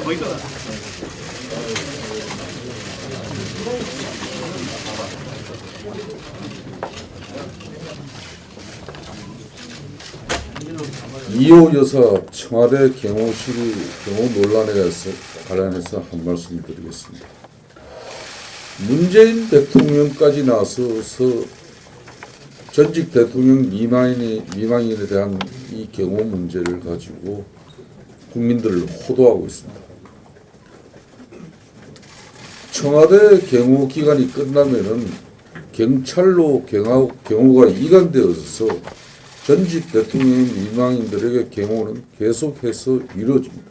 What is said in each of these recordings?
뭐 있더라. 이호 여사 청와대 경호실이 경호 논란에 관련해서 한 말씀 드리겠습니다. 문재인 대통령까지 나서서 전직 대통령 미망인에 대한 이 경호 문제를 가지고 국민들을 호도하고 있습니다. 청와대 경호 기간이 끝나면은 경찰로 경호가 이관되어서 전직 대통령 미망인들에게 경호는 계속해서 이루어집니다.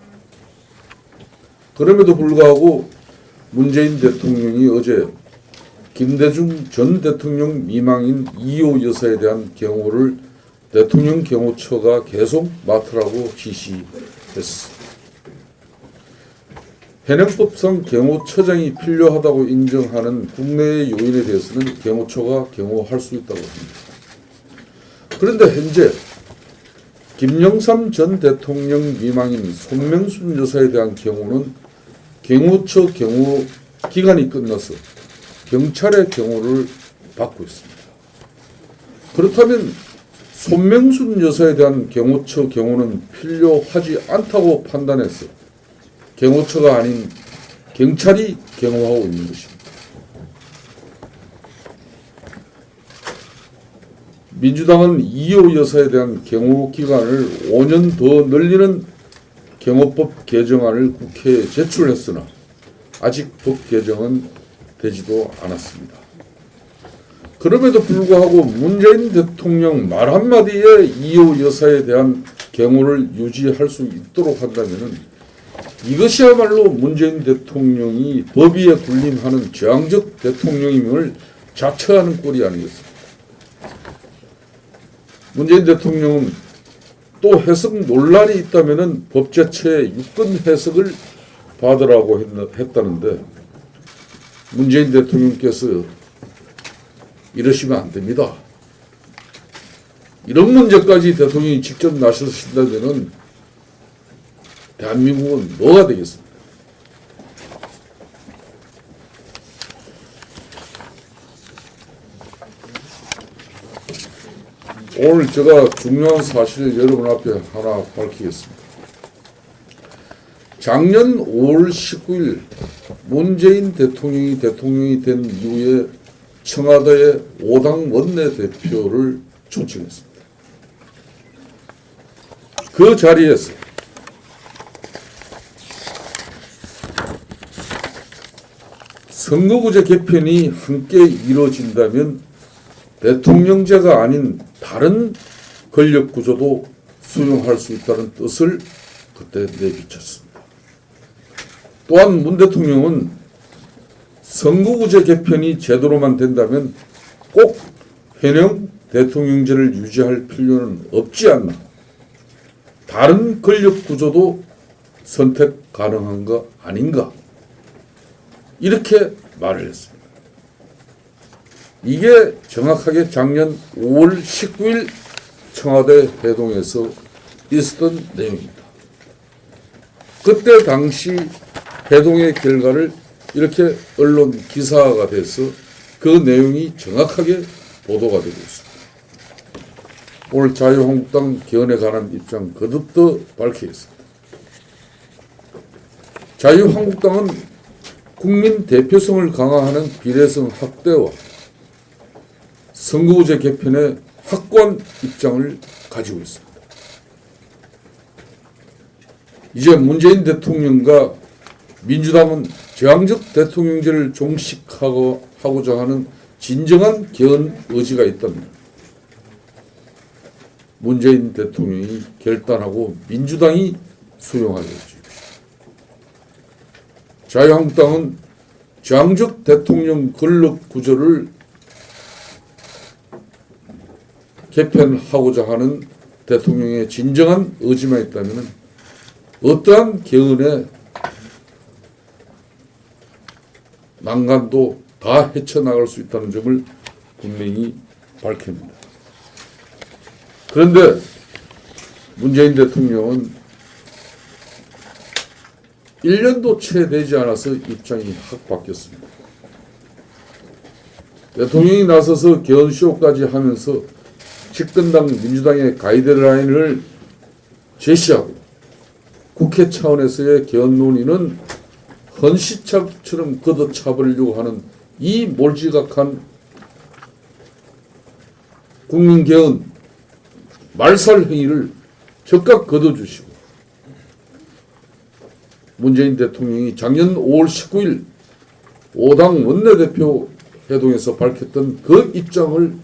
그럼에도 불구하고 문재인 대통령이 어제 김대중 전 대통령 미망인 이호 여사에 대한 경호를 대통령 경호처가 계속 맡으라고 지시했습니다. 현행법상 경호처장이 필요하다고 인정하는 국내의 요인에 대해서는 경호처가 경호할 수 있다고 합니다. 그런데 현재 김영삼 전 대통령 미망인 손명순 여사에 대한 경우는 경호처 경호 기간이 끝나서 경찰의 경호를 받고 있습니다. 그렇다면 손명순 여사에 대한 경호처 경호는 필요하지 않다고 판단해서 경호처가 아닌 경찰이 경호하고 있는 것입니다. 민주당은 이호 여사에 대한 경호 기간을 5년 더 늘리는 경호법 개정안을 국회에 제출했으나 아직 법 개정은 되지도 않았습니다. 그럼에도 불구하고 문재인 대통령 말 한마디에 이호 여사에 대한 경호를 유지할 수 있도록 한다면 이것이야말로 문재인 대통령이 법위에 군림하는 저항적 대통령임을 자처하는 꼴이 아니겠습니까? 문재인 대통령은 또 해석 논란이 있다면 법 자체의 유권 해석을 받으라고 했다는데 문재인 대통령께서 이러시면 안 됩니다. 이런 문제까지 대통령이 직접 나서신다면 대한민국은 뭐가 되겠습니까? 오늘 제가 중요한 사실을 여러분 앞에 하나 밝히겠습니다. 작년 5월 19일 문재인 대통령이 된 이후에 청와대의 5당 원내대표를 초청했습니다. 그 자리에서 선거구제 개편이 함께 이루어진다면 대통령제가 아닌 다른 권력구조도 수용할 수 있다는 뜻을 그때 내비쳤습니다. 또한 문 대통령은 선거구제 개편이 제대로만 된다면 꼭 현행 대통령제를 유지할 필요는 없지 않나. 다른 권력구조도 선택 가능한 거 아닌가. 이렇게 말을 했습니다. 이게 정확하게 작년 5월 19일 청와대 회동에서 있었던 내용입니다. 그때 당시 회동의 결과를 이렇게 언론 기사가 돼서 그 내용이 정확하게 보도가 되고 있습니다. 오늘 자유한국당 개헌에 관한 입장 거듭더 밝히겠습니다. 자유한국당은 국민 대표성을 강화하는 비례성 확대와 선거구제 개편에 확고한 입장을 가지고 있습니다. 이제 문재인 대통령과 민주당은 저항적 대통령제를 종식하고자 하는 진정한 개헌 의지가 있다면 문재인 대통령이 결단하고 민주당이 수용하게 해주십시오. 자유한국당은 저항적 대통령 권력 구조를 개편하고자 하는 대통령의 진정한 의지만 있다면 어떠한 개헌의 난간도 다 헤쳐나갈 수 있다는 점을 분명히 밝힙니다. 그런데 문재인 대통령은 1년도 채 되지 않아서 입장이 확 바뀌었습니다. 대통령이 나서서 개헌쇼까지 하면서 집권당 민주당의 가이드라인을 제시하고 국회 차원에서의 개헌 논의는 헌시착처럼 걷어차버리려고 하는 이 몰지각한 국민개헌 말살 행위를 즉각 거둬주시고 문재인 대통령이 작년 5월 19일 5당 원내대표 회동에서 밝혔던 그 입장을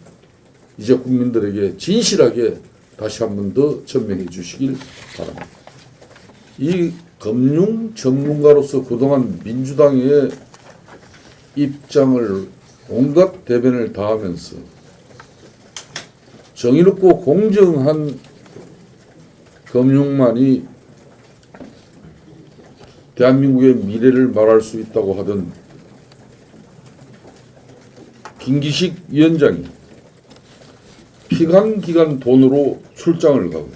이제 국민들에게 진실하게 다시 한 번 더 전명해 주시길 바랍니다. 이 금융 전문가로서 그동안 민주당의 입장을 온갖 대변을 다하면서 정의롭고 공정한 금융만이 대한민국의 미래를 말할 수 있다고 하던 김기식 위원장이 피감기관 돈으로 출장을 가고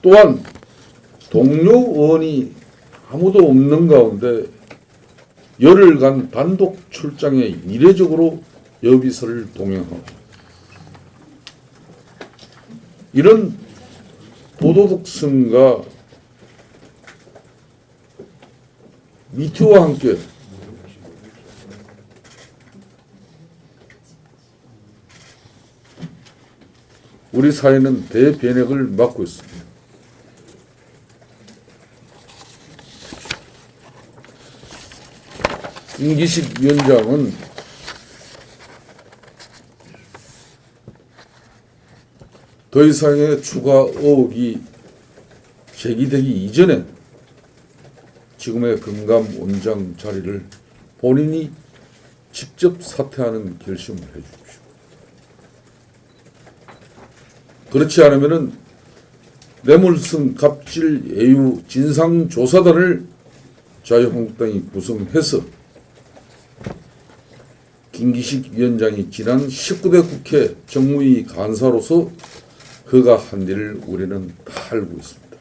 또한 동료 의원이 아무도 없는 가운데 열흘간 단독 출장에 이례적으로 여비서를 동행하고 이런 도도덕성과 미투와 함께 우리 사회는 대변혁을 맞고 있습니다. 김기식 위원장은 더 이상의 추가 의혹이 제기되기 이전에 지금의 금감 원장 자리를 본인이 직접 사퇴하는 결심을 해주십시오. 그렇지 않으면은 뇌물성 갑질 예유 진상조사단을 자유한국당이 구성해서 김기식 위원장이 지난 19대 국회 정무위 간사로서 그가 한 일을 우리는 다 알고 있습니다.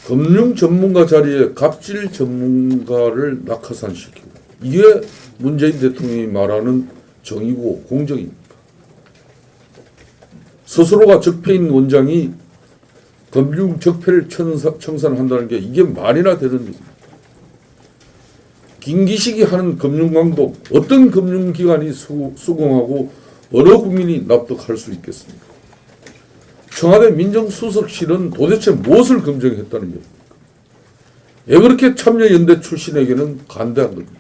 금융 전문가 자리에 갑질 전문가를 낙하산시키고 이게 문재인 대통령이 말하는 정의고 공정입니까? 스스로가 적폐인 원장이 금융 적폐를 청산한다는 게 이게 말이나 되는 일입니다. 김기식이 하는 금융광도 어떤 금융기관이 수긍하고 어느 국민이 납득할 수 있겠습니까? 청와대 민정수석실은 도대체 무엇을 검증했다는 겁니까? 왜 그렇게 참여연대 출신에게는 간대한 겁니까?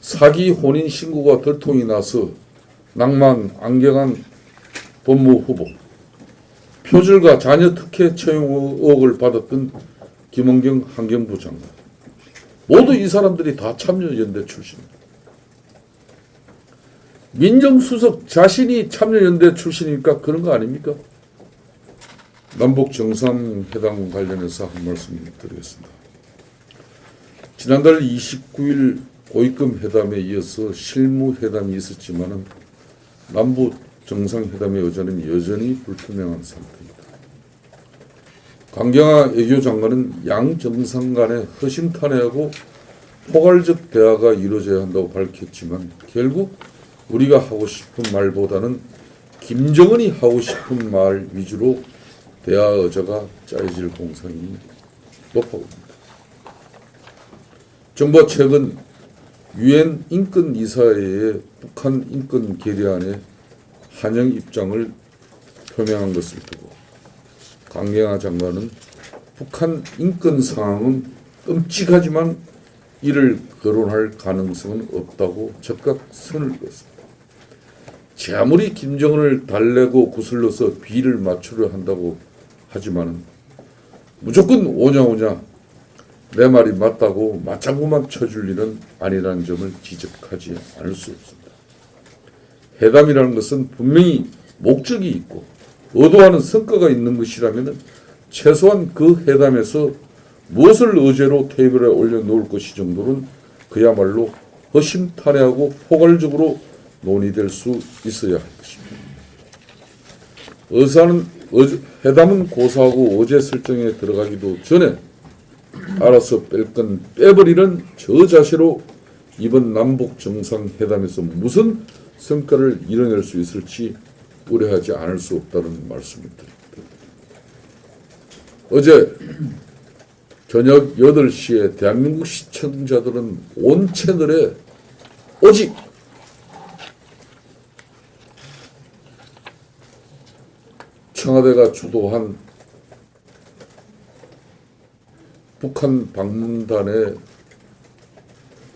사기 혼인 신고가 들통이 나서 낭만 안경한 법무후보, 표절과 자녀 특혜 채용 의혹을 받았던 김원경 환경부 장관, 모두 이 사람들이 다 참여연대 출신입니다. 민정수석 자신이 참여연대 출신이니까 그런 거 아닙니까? 남북 정상회담 관련해서 한 말씀 드리겠습니다. 지난달 29일 고위급 회담에 이어서 실무회담이 있었지만은 남북 정상회담의 여자는 여전히 불투명한 상태입니다. 강경화 외교장관은 양 정상 간에 허심탄회하고 포괄적 대화가 이루어져야 한다고 밝혔지만 결국 우리가 하고 싶은 말보다는 김정은이 하고 싶은 말 위주로 대화 의자가 짜여질 공산이 높아 보입니다. 정부가 최근 유엔 인권이사회의 북한 인권 결의안에 환영 입장을 표명한 것을 두고 강경화 장관은 북한 인권 상황은 끔찍하지만 이를 거론할 가능성은 없다고 즉각 선을 그었습니다. 제 아무리 김정은을 달래고 구슬러서 비를 맞추려 한다고 하지만은 무조건 오냐오냐 내 말이 맞다고 맞장구만 쳐줄 일은 아니라는 점을 지적하지 않을 수 없습니다. 회담이라는 것은 분명히 목적이 있고 의도하는 성과가 있는 것이라면 최소한 그 회담에서 무엇을 의제로 테이블에 올려놓을 것이 정도는 그야말로 허심탄회하고 포괄적으로 논의될 수 있어야 할 것입니다. 회담은 고사하고 의제 설정에 들어가기도 전에 알아서 뺄 건 빼버리는 저 자세로 이번 남북 정상회담에서 무슨 성과를 이뤄낼 수 있을지 우려하지 않을 수 없다는 말씀을 드립니다. 어제 저녁 8시에 대한민국 시청자들은 온 채널에 오직 청와대가 주도한 북한 방문단의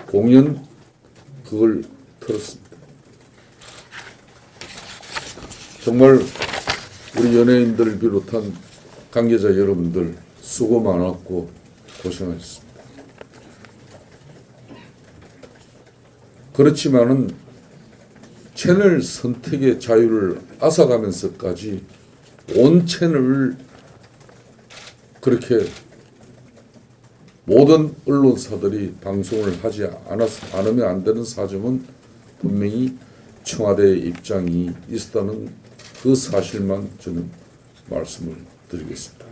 공연 그걸 틀었습니다. 정말 우리 연예인들 비롯한 관계자 여러분들 수고 많았고 고생하셨습니다. 그렇지만은 채널 선택의 자유를 앗아가면서까지 온 채널을 그렇게 모든 언론사들이 방송을 하지 않으면 안 되는 사정은 분명히 청와대의 입장이 있었다는 그 사실만 저는 말씀을 드리겠습니다.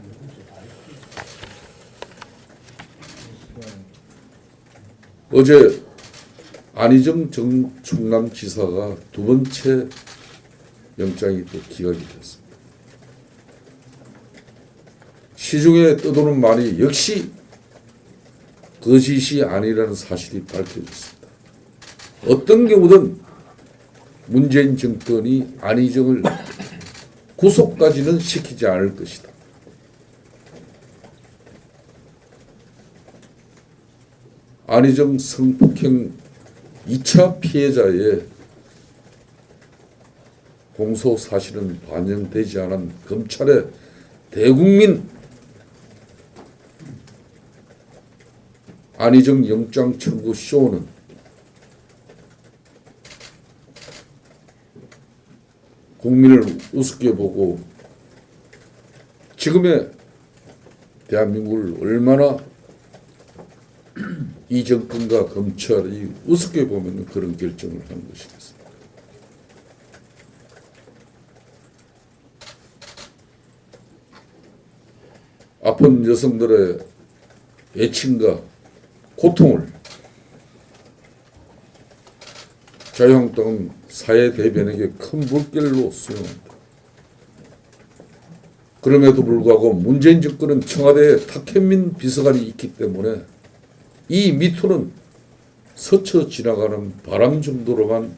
어제 안희정 충남지사가 두 번째 영장이 또 기각이 됐습니다. 시중에 떠도는 말이 역시 거짓이 아니라는 사실이 밝혀졌습니다. 어떤 경우든 문재인 정권이 안희정을 구속까지는 시키지 않을 것이다. 안희정 성폭행 2차 피해자의 공소 사실은 반영되지 않은 검찰의 대국민 안희정 영장 청구 쇼는 국민을 우습게 보고 지금의 대한민국을 얼마나 이 정권과 검찰이 우습게 보면 그런 결정을 한 것이겠습니까? 아픈 여성들의 애침과 고통을 자유한국당은 사회 대변에게 큰 물결로 수용합니다. 그럼에도 불구하고 문재인 정권은 청와대에 탁현민 비서관이 있기 때문에 이 미투는 스쳐 지나가는 바람 정도로만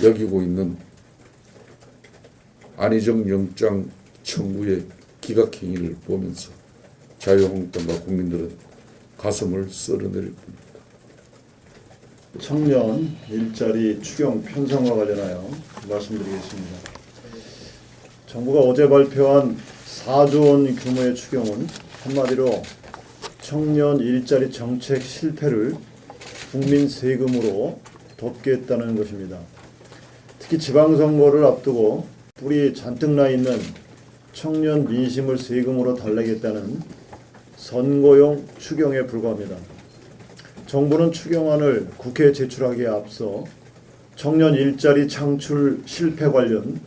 여기고 있는 안희정 영장 청구의 기각행위를 보면서 자유한국당과 국민들은 가슴을 썰어내릴 겁니다. 청년 일자리 추경 편성과 관련하여 말씀드리겠습니다. 정부가 어제 발표한 4조 원 규모의 추경은 한마디로 청년 일자리 정책 실패를 국민 세금으로 덮겠다는 것입니다. 특히 지방선거를 앞두고 뿔이 잔뜩 나 있는 청년 민심을 세금으로 달래겠다는 선거용 추경에 불과합니다. 정부는 추경안을 국회에 제출하기에 앞서 청년 일자리 창출 실패 관련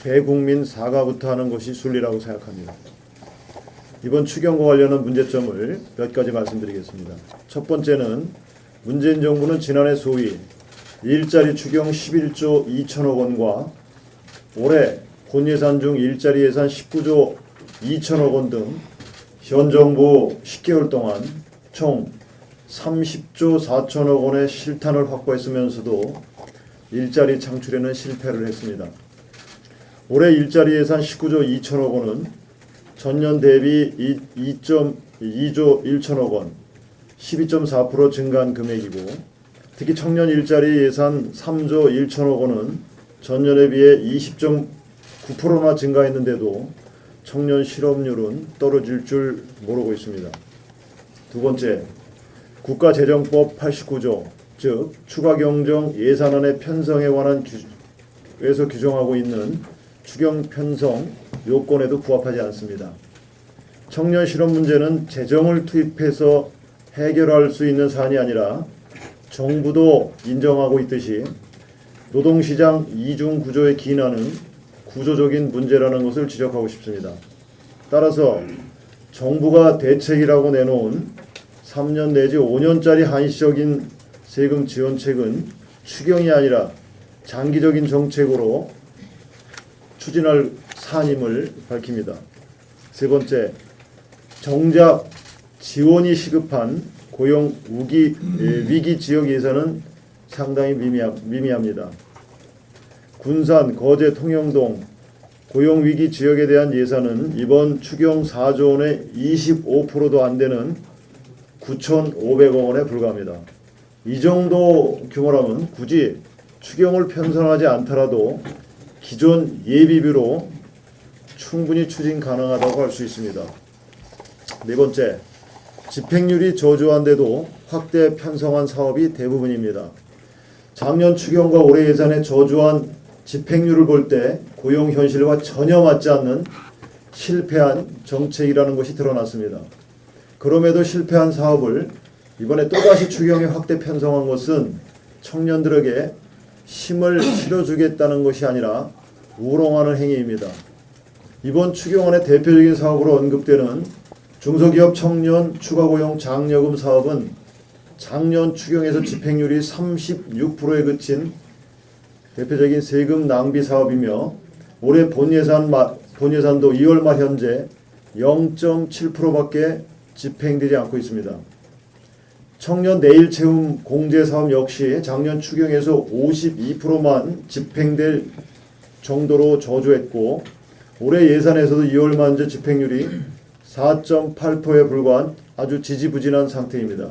대국민 사과부터 하는 것이 순리라고 생각합니다. 이번 추경과 관련한 문제점을 몇 가지 말씀드리겠습니다. 첫 번째는 문재인 정부는 지난해 소위 일자리 추경 11조 2천억 원과 올해 본예산 중 일자리 예산 19조 2천억 원 등 현 정부 10개월 동안 총 30조 4천억 원의 실탄을 확보했으면서도 일자리 창출에는 실패를 했습니다. 올해 일자리 예산 19조 2천억 원은 전년 대비 2조 1천억 원, 12.4% 증가한 금액이고 특히 청년 일자리 예산 3조 1천억 원은 전년에 비해 20.9%나 증가했는데도 청년 실업률은 떨어질 줄 모르고 있습니다. 두 번째, 국가재정법 89조, 즉 추가경정 예산안의 편성에 관한 에서 규정하고 있는 추경 편성 요건에도 부합하지 않습니다. 청년 실업 문제는 재정을 투입해서 해결할 수 있는 사안이 아니라 정부도 인정하고 있듯이 노동시장 이중 구조에 기인하는 구조적인 문제라는 것을 지적하고 싶습니다. 따라서 정부가 대책이라고 내놓은 3년 내지 5년짜리 한시적인 세금 지원책은 추경이 아니라 장기적인 정책으로 추진할 사안임을 밝힙니다. 세 번째, 정작 지원이 시급한 고용 위기 지역 예산은 상당히 미미합니다. 군산, 거제, 통영동 고용 위기 지역에 대한 예산은 이번 추경 4조 원의 25%도 안 되는 9,500억 원에 불과합니다. 이 정도 규모라면 굳이 추경을 편성하지 않더라도 기존 예비비로 충분히 추진 가능하다고 할 수 있습니다. 네 번째, 집행률이 저조한데도 확대 편성한 사업이 대부분입니다. 작년 추경과 올해 예산의 저조한 집행률을 볼 때 고용 현실과 전혀 맞지 않는 실패한 정책이라는 것이 드러났습니다. 그럼에도 실패한 사업을 이번에 또다시 추경에 확대 편성한 것은 청년들에게 힘을 실어주겠다는 것이 아니라 우롱하는 행위입니다. 이번 추경안의 대표적인 사업으로 언급되는 중소기업 청년 추가고용 장려금 사업은 작년 추경에서 집행률이 36%에 그친 대표적인 세금 낭비 사업이며 올해 본예산도 2월 말 현재 0.7%밖에 집행되지 않고 있습니다. 청년 내일 채움 공제 사업 역시 작년 추경에서 52%만 집행될 정도로 저조했고 올해 예산에서도 2월 말 현재 집행률이 4.8%에 불과한 아주 지지부진한 상태입니다.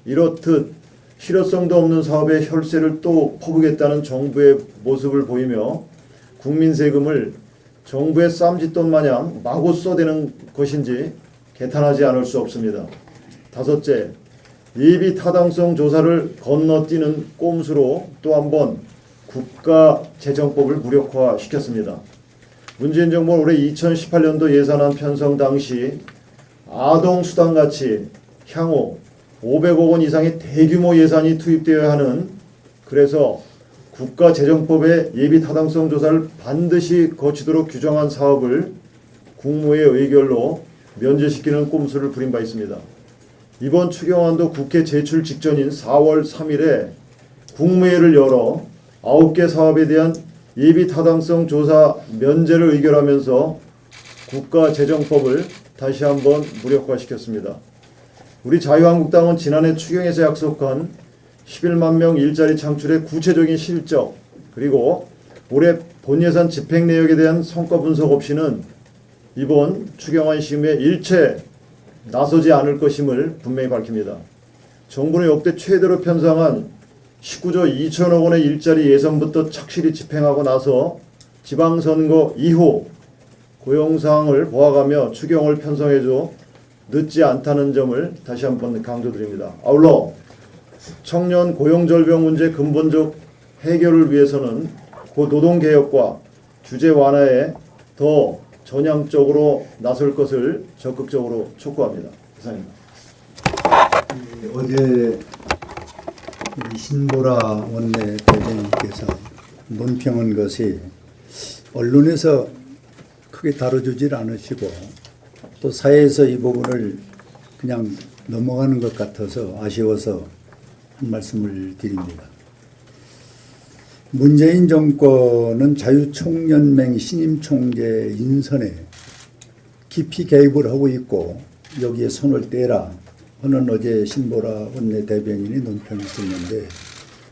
이렇듯 실효성도 없는 사업에 혈세를 또 퍼부겠다는 정부의 모습을 보이며 국민 세금을 정부의 쌈짓돈 마냥 마구 쏘대는 것인지 개탄하지 않을 수 없습니다. 다섯째, 예비 타당성 조사를 건너뛰는 꼼수로 또 한 번 국가재정법을 무력화시켰습니다. 문재인 정부는 올해 2018년도 예산안 편성 당시 아동수당같이 향후 500억 원 이상의 대규모 예산이 투입되어야 하는, 그래서 국가재정법의 예비타당성 조사를 반드시 거치도록 규정한 사업을 국무회의 의결로 면제시키는 꼼수를 부린 바 있습니다. 이번 추경안도 국회 제출 직전인 4월 3일에 국무회의를 열어 9개 사업에 대한 예비타당성 조사 면제를 의결하면서 국가재정법을 다시 한번 무력화시켰습니다. 우리 자유한국당은 지난해 추경에서 약속한 11만 명 일자리 창출의 구체적인 실적, 그리고 올해 본예산 집행 내역에 대한 성과 분석 없이는 이번 추경안 심의에 일체 나서지 않을 것임을 분명히 밝힙니다. 정부는 역대 최대로 편성한 19조 2천억 원의 일자리 예산부터 착실히 집행하고 나서 지방선거 이후 고용사항을 보아가며 추경을 편성해줘 늦지 않다는 점을 다시 한번 강조드립니다. 아울러 청년 고용절벽 문제 근본적 해결을 위해서는 고노동개혁과 규제 완화에 더 전향적으로 나설 것을 적극적으로 촉구합니다. 이상입니다. 어제 우리 신보라 원내대변인께서 논평한 것이 언론에서 크게 다뤄주질 않으시고 또 사회에서 이 부분을 그냥 넘어가는 것 같아서 아쉬워서 한 말씀을 드립니다. 문재인 정권은 자유총연맹 신임 총재 인선에 깊이 개입을 하고 있고 여기에 손을 떼라 하는 어제 신보라 원내대변인의 논평이 있었는데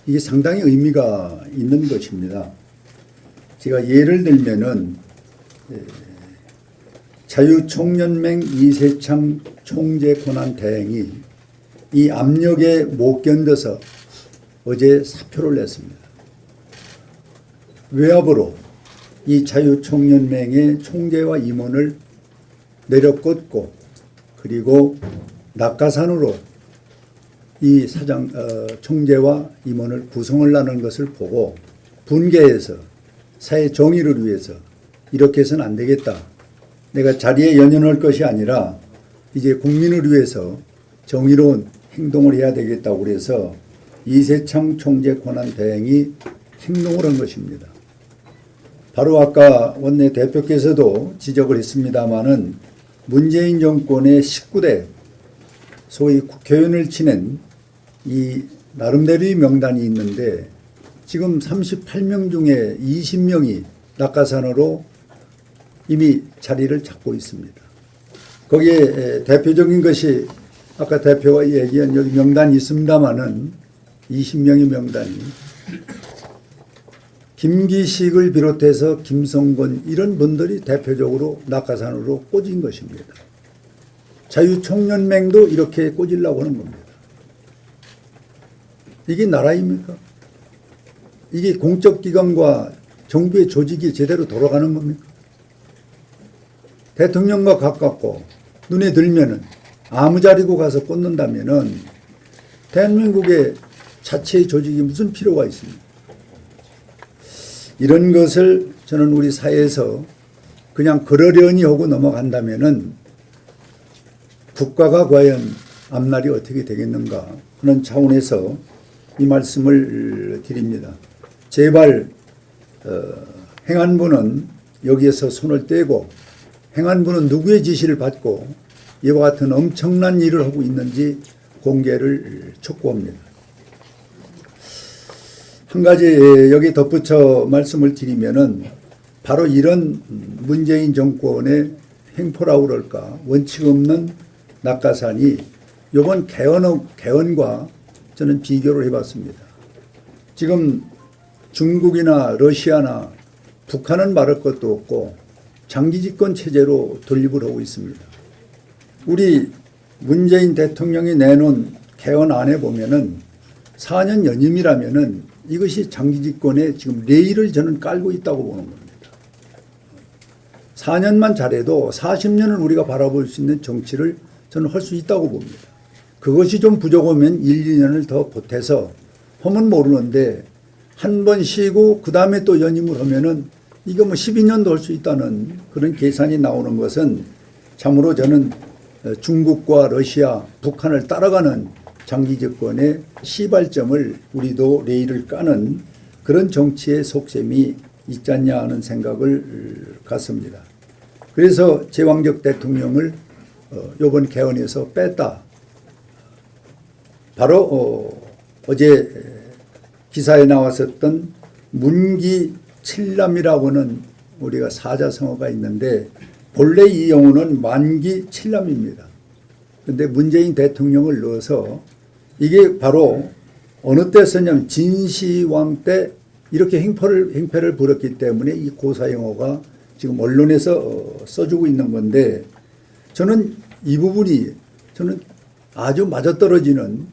이게 상당히 의미가 있는 것입니다. 제가 예를 들면은 자유총연맹 이세창 총재 권한 대행이 이 압력에 못 견뎌서 어제 사표를 냈습니다. 외압으로 이 자유총연맹의 총재와 임원을 내려꽂고 그리고 낙하산으로 이 총재와 임원을 구성을 하는 것을 보고 분개해서 사회 정의를 위해서 이렇게 해서는 안 되겠다. 내가 자리에 연연할 것이 아니라 이제 국민을 위해서 정의로운 행동을 해야 되겠다고 그래서 이세창 총재 권한 대행이 행동을 한 것입니다. 바로 아까 원내 대표께서도 지적을 했습니다마는 문재인 정권의 19대 소위 국회의원을 지낸 이 나름대로의 명단이 있는데 지금 38명 중에 20명이 낙하산으로 이미 자리를 잡고 있습니다. 거기에 대표적인 것이 아까 대표가 얘기한 여기 명단이 있습니다마는 20명의 명단이 김기식을 비롯해서 김성건 이런 분들이 대표적으로 낙하산으로 꽂은 것입니다. 자유총연맹도 이렇게 꽂으려고 하는 겁니다. 이게 나라입니까? 이게 공적기관과 정부의 조직이 제대로 돌아가는 겁니까? 대통령과 가깝고 눈에 들면은 아무 자리고 가서 꽂는다면은 대한민국의 자체의 조직이 무슨 필요가 있습니까? 이런 것을 저는 우리 사회에서 그냥 그러려니 하고 넘어간다면은 국가가 과연 앞날이 어떻게 되겠는가 하는 차원에서 이 말씀을 드립니다. 제발 행안부는 여기에서 손을 떼고 행안부는 누구의 지시를 받고 이와 같은 엄청난 일을 하고 있는지 공개를 촉구합니다. 한 가지 여기 덧붙여 말씀을 드리면은 바로 이런 문재인 정권의 행포라고 그럴까 원칙 없는 낙하산이 이번 개헌과 저는 비교를 해봤습니다. 지금 중국이나 러시아나 북한은 말할 것도 없고 장기집권 체제로 돌입을 하고 있습니다. 우리 문재인 대통령이 내놓은 개헌안에 보면은 4년 연임이라면은 이것이 장기집권에 지금 레일을 저는 깔고 있다고 보는 겁니다. 4년만 잘해도 40년을 우리가 바라볼 수 있는 정치를 저는 할 수 있다고 봅니다. 그것이 좀 부족하면 1, 2년을 더 보태서 하면 모르는데 한 번 쉬고 그 다음에 또 연임을 하면은 이거 뭐 12년도 할 수 있다는 그런 계산이 나오는 것은 참으로 저는 중국과 러시아, 북한을 따라가는 장기 집권의 시발점을 우리도 레일을 까는 그런 정치의 속셈이 있지 않냐 하는 생각을 갖습니다. 그래서 제왕적 대통령을 이번 개헌에서 뺐다. 바로 어제 기사에 나왔었던 문기 칠남이라고는 우리가 사자성어가 있는데 본래 이 용어는 만기 칠남입니다. 그런데 문재인 대통령을 넣어서 이게 바로 어느 때 썼냐면 진시황 때 이렇게 행패를 부렸기 때문에 이 고사용어가 지금 언론에서 써주고 있는 건데 저는 이 부분이 저는 아주 맞아떨어지는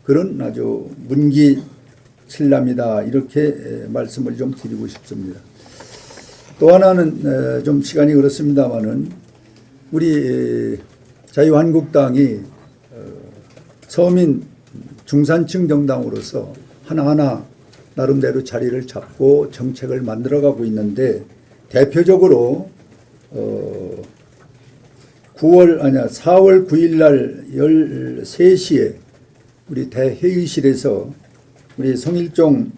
그런 아주 문기 칠남이다 이렇게 말씀을 좀 드리고 싶습니다. 또 하나는 좀 시간이 그렇습니다마는 우리 자유한국당이 서민 중산층 정당으로서 하나하나 나름대로 자리를 잡고 정책을 만들어가고 있는데 대표적으로 4월 9일 날 13시에 우리 대회의실에서 우리 성일종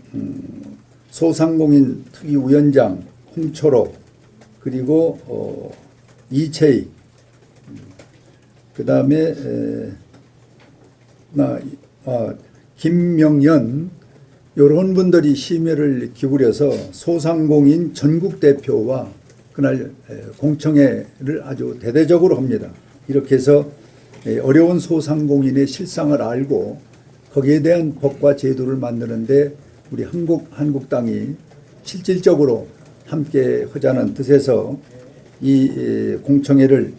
소상공인 특위위원장 홍철호 그리고 이채익 그 다음에 김명연 이런 분들이 심혈을 기울여서 소상공인 전국 대표와 그날 공청회를 아주 대대적으로 합니다. 이렇게 해서 어려운 소상공인의 실상을 알고 거기에 대한 법과 제도를 만드는데 우리 한국당이 실질적으로 함께 하자는 뜻에서 이 공청회를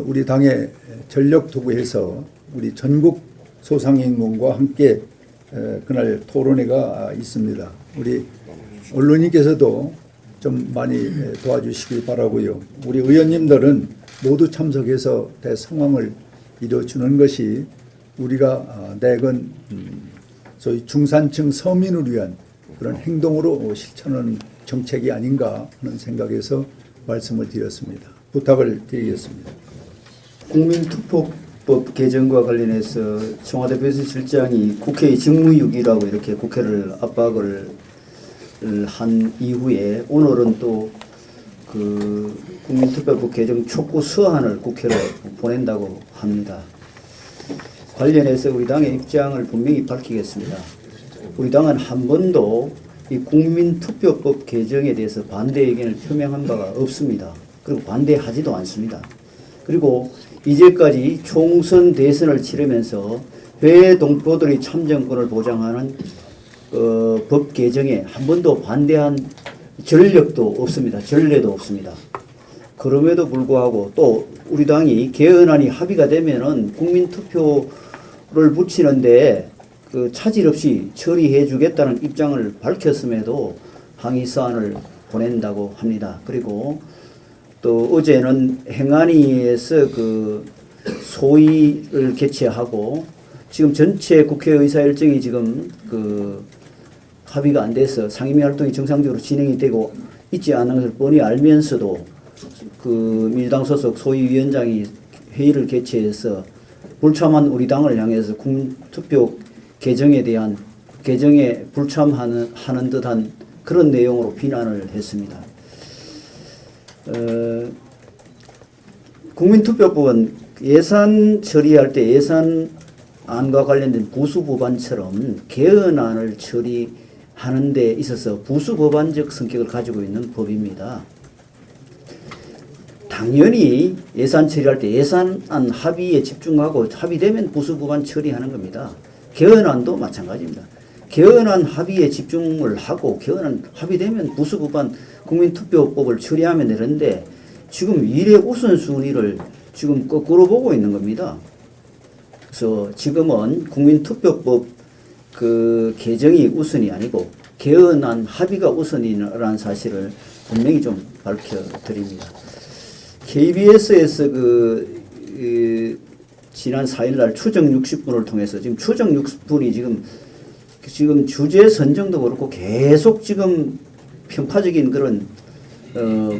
우리 당에 전력 투구해서 우리 전국 소상인문과 함께 그날 토론회가 있습니다. 우리 언론인께서도 좀 많이 도와주시기 바라고요. 우리 의원님들은 모두 참석해서 대성황을 이뤄주는 것이 우리가 내건 소위 중산층 서민을 위한 그런 행동으로 실천하는 정책이 아닌가 하는 생각에서 말씀을 드렸습니다. 부탁을 드리겠습니다. 국민투표법 개정과 관련해서 청와대 비서실장이 국회의 직무유기라고 이렇게 국회를 압박을 한 이후에 오늘은 또 그 국민투표법 개정 촉구 서한을 국회로 보낸다고 합니다. 관련해서 우리 당의 입장을 분명히 밝히겠습니다. 우리 당은 한 번도 이 국민투표법 개정에 대해서 반대 의견을 표명한 바가 없습니다. 그리고 반대하지도 않습니다. 그리고 이제까지 총선 대선을 치르면서 해외 동포들의 참정권을 보장하는 법 개정에 한 번도 반대한 전력도 없습니다. 전례도 없습니다. 그럼에도 불구하고 또 우리 당이 개헌안이 합의가 되면은 국민투표를 붙이는데 그 차질 없이 처리해 주겠다는 입장을 밝혔음에도 항의 사안을 보낸다고 합니다. 그리고 또 어제는 행안위에서 그 소위를 개최하고 지금 전체 국회의사 일정이 지금 그 합의가 안 돼서 상임위 활동이 정상적으로 진행이 되고 있지 않은 것을 뻔히 알면서도 그 민주당 소속 소위위원장이 회의를 개최해서 불참한 우리 당을 향해서 국민투표 개정에 대한 개정에 불참하는 듯한 그런 내용으로 비난을 했습니다. 국민투표법은 예산 처리할 때 예산안과 관련된 부수법안처럼 개헌안을 처리하는 데 있어서 부수법안적 성격을 가지고 있는 법입니다. 당연히 예산 처리할 때 예산안 합의에 집중하고 합의되면 부수법안 처리하는 겁니다. 개헌안도 마찬가지입니다. 개헌안 합의에 집중을 하고 개헌안 합의되면 부수법안 국민투표법을 처리하면 되는데 지금 일의 우선순위를 지금 거꾸로 보고 있는 겁니다. 그래서 지금은 국민투표법 그 개정이 우선이 아니고 개헌안 합의가 우선이라는 사실을 분명히 좀 밝혀드립니다. KBS에서 지난 4일날 추정 60분을 통해서 지금 추정 60분이 지금 주제 선정도 그렇고 계속 지금 편파적인 그런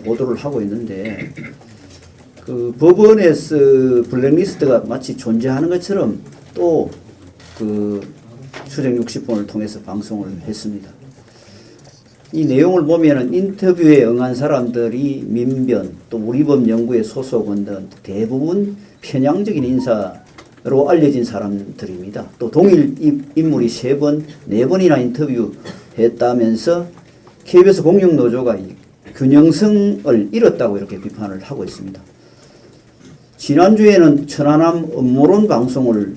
보도를 하고 있는데 그 법원에서 블랙리스트가 마치 존재하는 것처럼 또 그 추정 60분을 통해서 방송을 했습니다. 이 내용을 보면은 인터뷰에 응한 사람들이 민변 또 우리법 연구의 소속원 등 대부분 편향적인 인사로 알려진 사람들입니다. 또 동일 인물이 3번, 4번이나 인터뷰했다면서 KBS 공영노조가 균형성을 잃었다고 이렇게 비판을 하고 있습니다. 지난주에는 천안함 음모론 방송을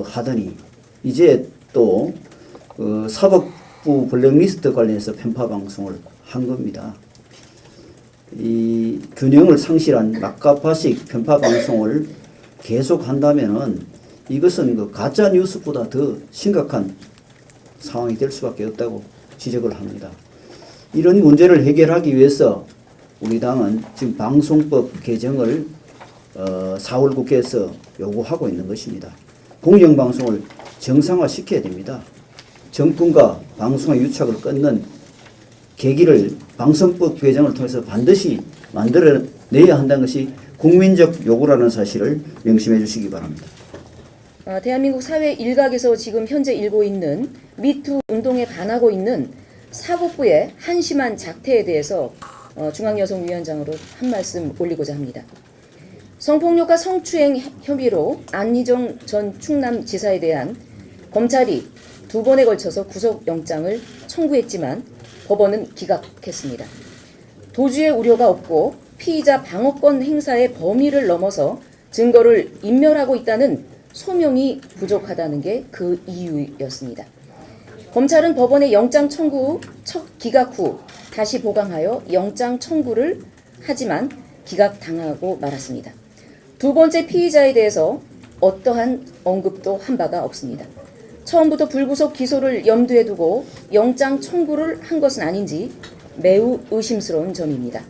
하더니 이제 또 사법부 블랙리스트 관련해서 편파 방송을 한 겁니다. 이 균형을 상실한 막가파식 편파 방송을 계속 한다면은 이것은 가짜 뉴스보다 더 심각한 상황이 될 수밖에 없다고 지적을 합니다. 이런 문제를 해결하기 위해서 우리 당은 지금 방송법 개정을 4월 국회에서 요구하고 있는 것입니다. 공영방송을 정상화시켜야 됩니다. 정권과 방송의 유착을 끊는 계기를 방송법 개정을 통해서 반드시 만들어내야 한다는 것이 국민적 요구라는 사실을 명심해 주시기 바랍니다. 대한민국 사회 일각에서 지금 현재 일고 있는 미투 운동에 반하고 있는 사법부의 한심한 작태에 대해서 중앙여성위원장으로 한 말씀 올리고자 합니다. 성폭력과 성추행 혐의로 안희정 전 충남지사에 대한 검찰이 2번에 걸쳐서 구속영장을 청구했지만 법원은 기각했습니다. 도주의 우려가 없고 피의자 방어권 행사의 범위를 넘어서 증거를 인멸하고 있다는 소명이 부족하다는 게 그 이유였습니다. 검찰은 법원의 영장 청구 기각 후 다시 보강하여 영장 청구를 하지만 기각당하고 말았습니다. 2번째 피의자에 대해서 어떠한 언급도 한 바가 없습니다. 처음부터 불구속 기소를 염두에 두고 영장 청구를 한 것은 아닌지 매우 의심스러운 점입니다.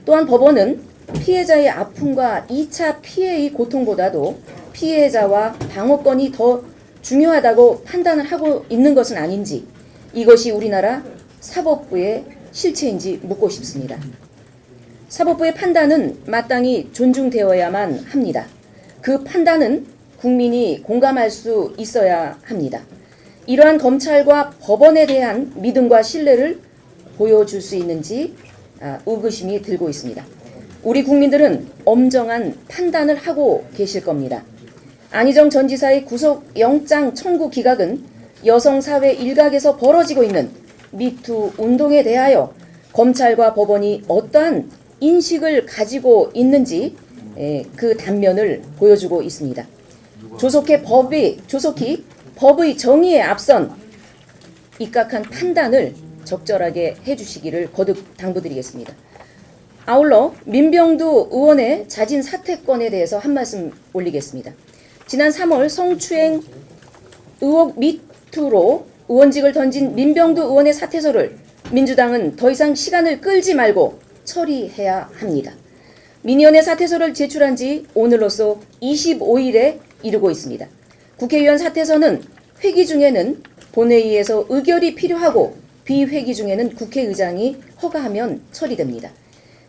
또한 법원은 피해자의 아픔과 2차 피해의 고통보다도 피해자와 방어권이 더 중요하다고 판단을 하고 있는 것은 아닌지 이것이 우리나라 사법부의 실체인지 묻고 싶습니다. 사법부의 판단은 마땅히 존중되어야만 합니다. 그 판단은 국민이 공감할 수 있어야 합니다. 이러한 검찰과 법원에 대한 믿음과 신뢰를 보여줄 수 있는지 의구심이 들고 있습니다. 우리 국민들은 엄정한 판단을 하고 계실 겁니다. 안희정 전 지사의 구속영장 청구 기각은 여성사회 일각에서 벌어지고 있는 미투 운동에 대하여 검찰과 법원이 어떠한 인식을 가지고 있는지 그 단면을 보여주고 있습니다. 조속히 법의 정의에 앞선 입각한 판단을 적절하게 해주시기를 거듭 당부드리겠습니다. 아울러 민병두 의원의 자진 사퇴권에 대해서 한 말씀 올리겠습니다. 지난 3월 성추행 의혹 미투로 의원직을 던진 민병두 의원의 사퇴서를 민주당은 더 이상 시간을 끌지 말고 처리해야 합니다. 민 의원의 사퇴서를 제출한 지 오늘로써 25일에 이르고 있습니다. 국회의원 사퇴서는 회기 중에는 본회의에서 의결이 필요하고 비회기 중에는 국회의장이 허가하면 처리됩니다.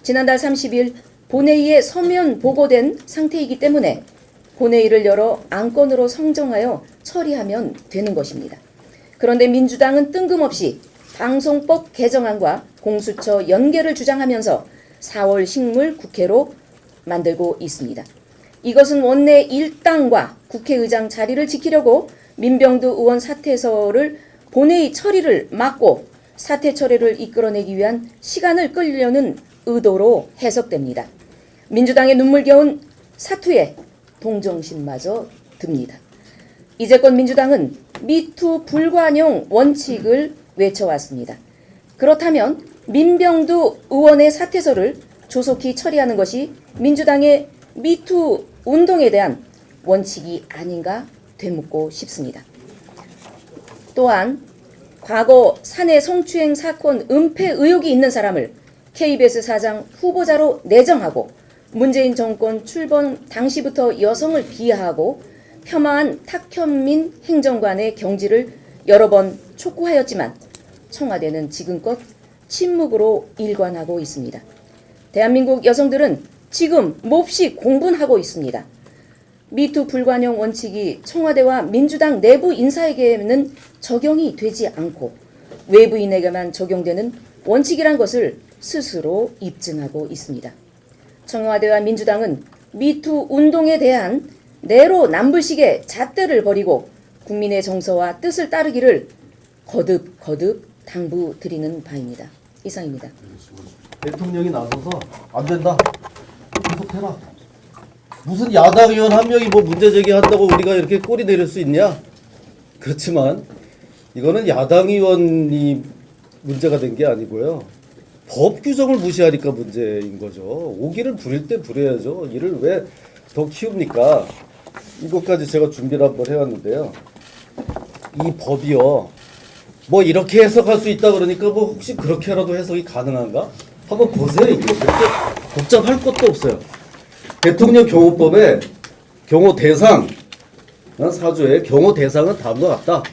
지난달 30일 본회의에 서면 보고된 상태이기 때문에 본회의를 열어 안건으로 성정하여 처리하면 되는 것입니다. 그런데 민주당은 뜬금없이 방송법 개정안과 공수처 연계를 주장하면서 4월 식물 국회로 만들고 있습니다. 이것은 원내 일당과 국회의장 자리를 지키려고 민병두 의원 사퇴서를 본회의 처리를 막고 사퇴 처리를 이끌어내기 위한 시간을 끌려는 의도로 해석됩니다. 민주당의 눈물겨운 사투에 동정심마저 듭니다. 이제껏 민주당은 미투 불관용 원칙을 외쳐왔습니다. 그렇다면 민병두 의원의 사퇴서를 조속히 처리하는 것이 민주당의 미투 운동에 대한 원칙이 아닌가 되묻고 싶습니다. 또한 과거 사내 성추행 사건 은폐 의혹이 있는 사람을 KBS 사장 후보자로 내정하고 문재인 정권 출범 당시부터 여성을 비하하고 폄하한 탁현민 행정관의 경질을 여러 번 촉구하였지만 청와대는 지금껏 침묵으로 일관하고 있습니다. 대한민국 여성들은 지금 몹시 공분하고 있습니다. 미투 불관용 원칙이 청와대와 민주당 내부 인사에게는 적용이 되지 않고 외부인에게만 적용되는 원칙이란 것을 스스로 입증하고 있습니다. 청와대와 민주당은 미투 운동에 대한 내로남불식의 잣대를 버리고 국민의 정서와 뜻을 따르기를 거듭 당부드리는 바입니다. 이상입니다. 대통령이 나서서 안 된다. 계속해라. 무슨 야당 의원 한 명이 뭐 문제 제기한다고 우리가 이렇게 꼬리 내릴 수 있냐? 그렇지만 이거는 야당 의원이 문제가 된 게 아니고요. 법 규정을 무시하니까 문제인 거죠. 오기를 부릴 때 부려야죠. 이를 왜 더 키웁니까? 이것까지 제가 준비를 한번 해왔는데요. 이 법이요. 뭐 이렇게 해석할 수 있다 그러니까 뭐 혹시 그렇게라도 해석이 가능한가? 한번 보세요. 이게 그렇게 복잡할 것도 없어요. 대통령 경호법에 경호 대상, 사조의 경호 대상은 다음과 같다.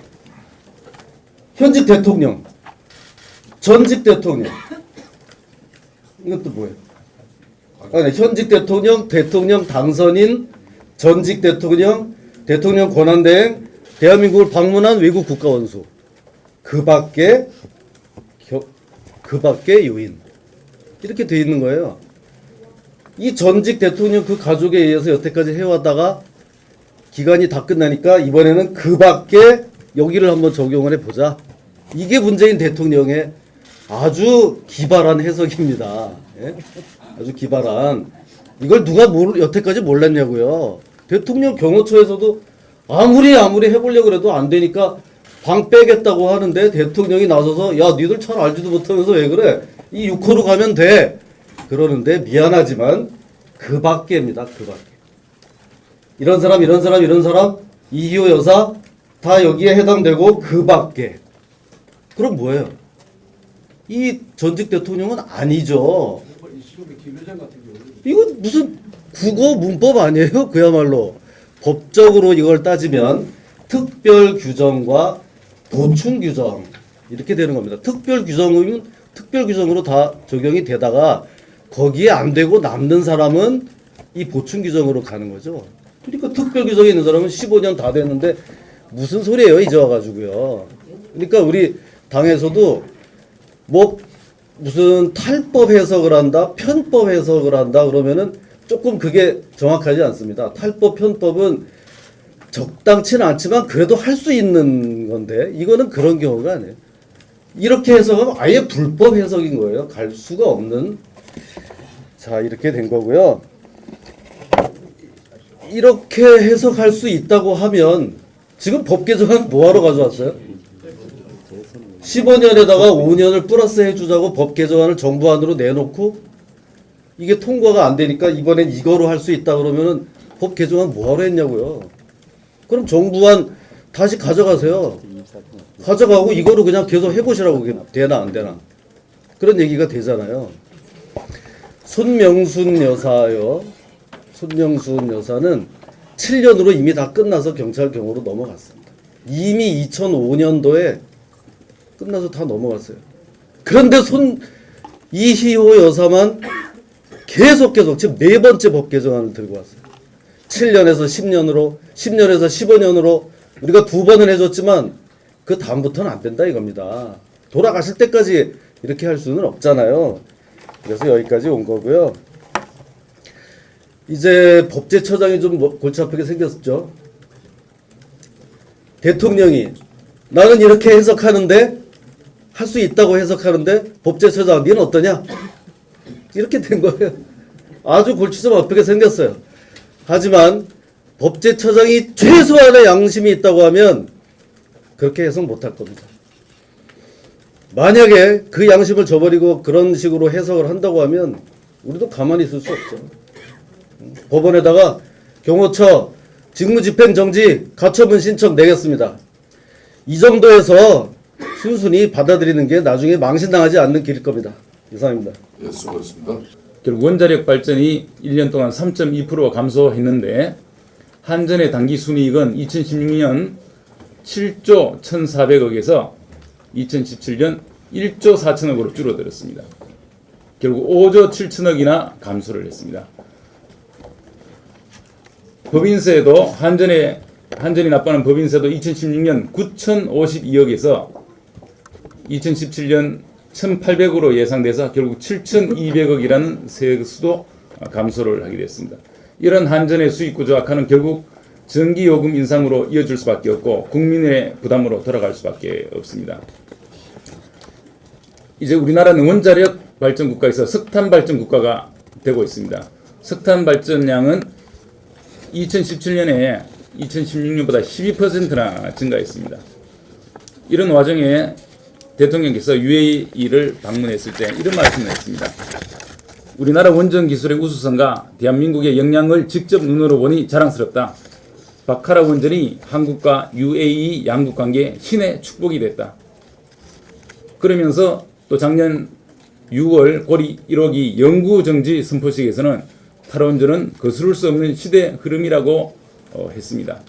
현직 대통령, 전직 대통령. 이것도 뭐예요? 아니, 현직 대통령, 대통령 당선인, 전직 대통령, 대통령 권한대행, 대한민국을 방문한 외국 국가원수. 그 밖에 요인. 이렇게 돼 있는 거예요. 이 전직 대통령 그 가족에 의해서 여태까지 해왔다가 기간이 다 끝나니까 이번에는 그 밖에 여기를 한번 적용을 해보자. 이게 문재인 대통령의 아주 기발한 해석입니다. 예? 아주 기발한. 이걸 누가 여태까지 몰랐냐고요. 대통령 경호처에서도 아무리 해보려고 해도 안 되니까 방 빼겠다고 하는데 대통령이 나서서 야 니들 잘 알지도 못하면서 왜 그래? 이 6호로 가면 돼. 그러는데 미안하지만 그 밖에입니다. 그 밖에. 이런 사람 이희호 여사 다 여기에 해당되고 그 밖에. 그럼 뭐예요? 이 전직 대통령은 아니죠. 이거 무슨 국어 문법 아니에요? 그야말로 법적으로 이걸 따지면 특별 규정과 보충 규정 이렇게 되는 겁니다. 특별 규정은 특별 규정으로 다 적용이 되다가 거기에 안 되고 남는 사람은 이 보충 규정으로 가는 거죠. 그러니까 특별 규정에 있는 사람은 15년 다 됐는데 무슨 소리예요 이제 와가지고요. 그러니까 우리 당에서도 뭐 무슨 탈법 해석을 한다, 편법 해석을 한다 그러면은 조금 그게 정확하지 않습니다. 탈법, 편법은 적당치는 않지만 그래도 할 수 있는 건데 이거는 그런 경우가 아니에요. 이렇게 해석하면 아예 불법 해석인 거예요. 갈 수가 없는. 자, 이렇게 된 거고요. 이렇게 해석할 수 있다고 하면 지금 법 개정안 뭐하러 가져왔어요? 15년에다가 5년을 플러스 해주자고 법 개정안을 정부안으로 내놓고 이게 통과가 안 되니까 이번엔 이거로 할 수 있다 그러면은 법 개정안 뭐하러 했냐고요. 그럼 정부안 다시 가져가세요. 가져가고 이거로 그냥 계속 해보시라고. 그게 되나 안 되나 그런 얘기가 되잖아요. 손명순 여사요. 손명순 여사는 7년으로 이미 다 끝나서 경찰경으로 넘어갔습니다. 이미 2005년도에 끝나서 다 넘어갔어요. 그런데 이희호 여사만 계속 지금 4번째 법 개정안을 들고 왔어요. 7년에서 10년으로 10년에서 15년으로 우리가 2번은 해줬지만 그 다음부터는 안 된다 이겁니다. 돌아가실 때까지 이렇게 할 수는 없잖아요. 그래서 여기까지 온 거고요. 이제 법제처장이 좀 골치 아프게 생겼죠. 대통령이 나는 이렇게 해석하는데 할 수 있다고 해석하는데 법제처장 니는 어떠냐? 이렇게 된 거예요. 아주 골치 좀 아프게 생겼어요. 하지만 법제처장이 최소한의 양심이 있다고 하면 그렇게 해석 못할 겁니다. 만약에 그 양심을 저버리고 그런 식으로 해석을 한다고 하면 우리도 가만히 있을 수 없죠. 법원에다가 경호처 직무집행정지 가처분 신청 내겠습니다. 이 정도에서 순순히 받아들이는 게 나중에 망신당하지 않는 길일 겁니다. 이상입니다. 예, 수고하셨습니다. 결국 원자력 발전이 1년 동안 3.2% 감소했는데 한전의 단기 순이익은 2016년 7조 1,400억에서 2017년 1조 4천억으로 줄어들었습니다. 결국 5조 7천억이나 감소를 했습니다. 법인세도 한전이 납부하는 법인세도 2016년 9,052억에서 2017년 1,800으로 예상돼서 결국 7,200억이라는 세수도 감소를 하게 됐습니다. 이런 한전의 수익 구조 악화는 결국 전기요금 인상으로 이어질 수밖에 없고 국민의 부담으로 돌아갈 수밖에 없습니다. 이제 우리나라는 원자력 발전 국가에서 석탄 발전 국가가 되고 있습니다. 석탄 발전량은 2017년에 2016년보다 12%나 증가했습니다. 이런 와중에 대통령께서 UAE를 방문했을 때 이런 말씀을 했습니다. 우리나라 원전 기술의 우수성과 대한민국의 역량을 직접 눈으로 보니 자랑스럽다. 바카라 원전이 한국과 UAE 양국 관계의 신의 축복이 됐다. 그러면서 또 작년 6월 고리 1호기 영구정지 선포식에서는 탈원전은 거스를 수 없는 시대 흐름이라고 했습니다.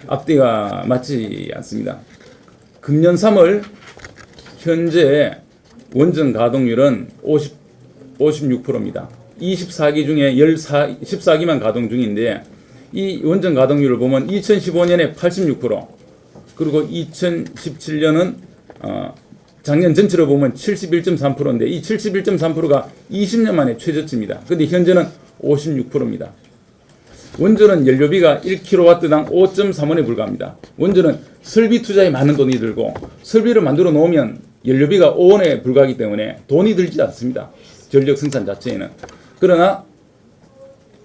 앞뒤가 맞지 않습니다. 금년 3월 현재 원전 가동률은 56%입니다. 24기 중에 14기만 가동 중인데 이 원전 가동률을 보면 2015년에 86% 그리고 2017년은 작년 전체로 보면 71.3%인데 이 71.3%가 20년 만에 최저치입니다. 그런데 현재는 56%입니다. 원전은 연료비가 1kW당 5.3원에 불과합니다. 원전은 설비 투자에 많은 돈이 들고 설비를 만들어 놓으면 연료비가 5원에 불과하기 때문에 돈이 들지 않습니다. 전력 생산 자체에는. 그러나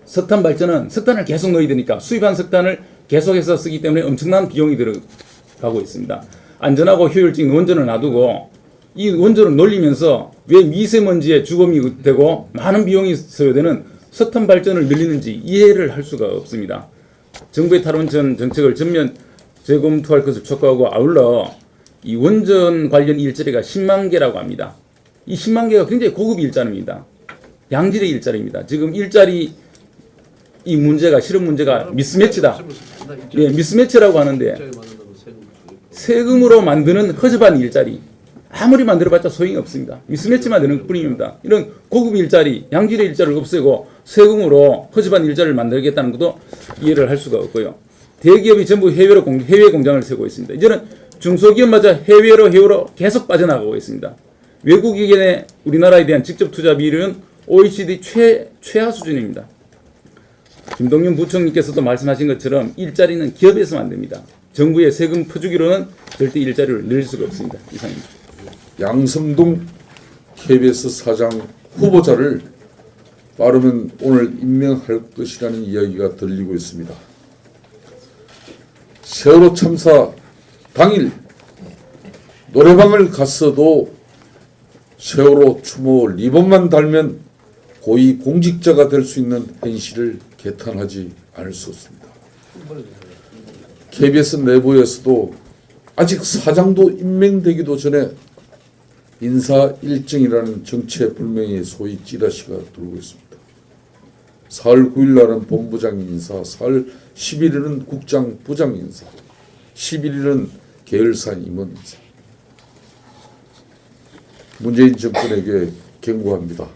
석탄 발전은 석탄을 계속 넣어야 되니까 수입한 석탄을 계속해서 쓰기 때문에 엄청난 비용이 들어가고 있습니다. 안전하고 효율적인 원전을 놔두고 이 원전을 놀리면서 왜 미세먼지에 주범이 되고 많은 비용이 소요되는 석탄 발전을 늘리는지 이해를 할 수가 없습니다. 정부의 탈원전 정책을 전면 재검토할 것을 촉구하고 아울러 이 원전 관련 일자리가 10만 개라고 합니다. 이 10만 개가 굉장히 고급 일자리입니다. 양질의 일자리입니다. 지금 일자리 이 문제가 실업 문제가 미스매치다. 예, 미스매치라고 하는데 세금으로 만드는 허접한 일자리. 아무리 만들어봤자 소용이 없습니다. 미스매치만 되는 뿐입니다. 이런 고급 일자리, 양질의 일자리를 없애고 세금으로 허접한 일자리를 만들겠다는 것도 이해를 할 수가 없고요. 대기업이 전부 해외 공장을 세우고 있습니다. 이제는 중소기업마저 해외로 계속 빠져나가고 있습니다. 외국 기관의 우리나라에 대한 직접 투자 비율은 OECD 최하 수준입니다. 김동연 부총리께서도 말씀하신 것처럼 일자리는 기업에서 만듭니다. 정부의 세금 퍼주기로는 절대 일자리를 늘릴 수가 없습니다. 이상입니다. 양성동 KBS 사장 후보자를 빠르면 오늘 임명할 것이라는 이야기가 들리고 있습니다. 세월호 참사 당일 노래방을 갔어도 세월호 추모 리본만 달면 고위 공직자가 될 수 있는 현실을 개탄하지 않을 수 없습니다. KBS 내부에서도 아직 사장도 임명되기도 전에 인사 일정이라는 정체불명의 소위 찌라시가 돌고 있습니다. 4월 9일 날은 본부장 인사, 4월 11일은 국장 부장 인사, 11일은 계열사 임원 인사. 문재인 정권에게 경고합니다.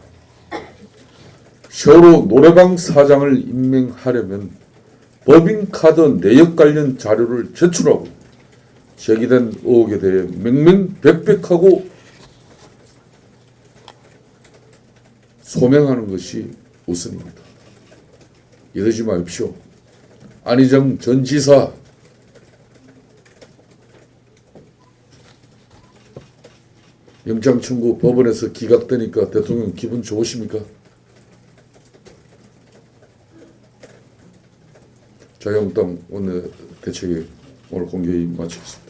세월호 노래방 사장을 임명하려면 법인카드 내역 관련 자료를 제출하고 제기된 의혹에 대해 명명백백하고 소명하는 것이 우선입니다. 이러지 마십시오. 안희정 전 지사 영장 청구 법원에서 기각되니까 대통령 기분 좋으십니까? 자유한국당 원내대책위 오늘 공개히 마치겠습니다.